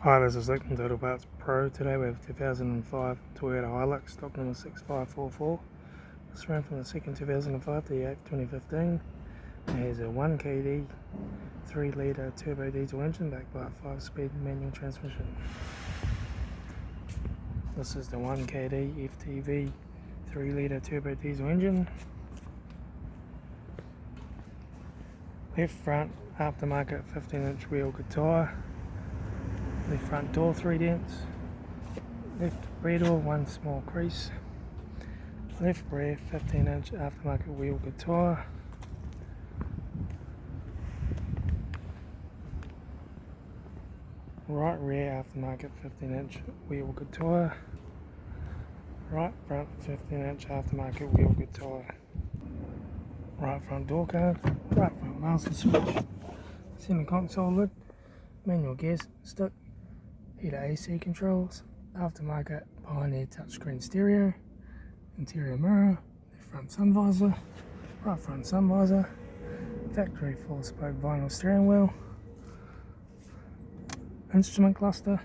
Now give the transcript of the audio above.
Hi, this is Nick from Total Parts Pro. Today we have 2005 Toyota Hilux, stock number 6544. This ran from the 2nd 2005 to the 8th 2015. It has a 1 kd 3-litre turbo diesel engine backed by a 5-speed manual transmission. This is the 1 kd FTV 3-litre turbo diesel engine. Left front aftermarket 15-inch wheel tyre. Left front door 3 dents, left rear door 1 small crease, left rear 15-inch aftermarket wheel tyre, right rear aftermarket 15-inch wheel tyre, right front 15-inch aftermarket wheel tyre, right front door card, right front master switch, center console lid, manual gear stick, heater AC controls, aftermarket Pioneer touchscreen stereo, interior mirror, left front sun visor, right front sun visor, factory 4-spoke vinyl steering wheel, instrument cluster,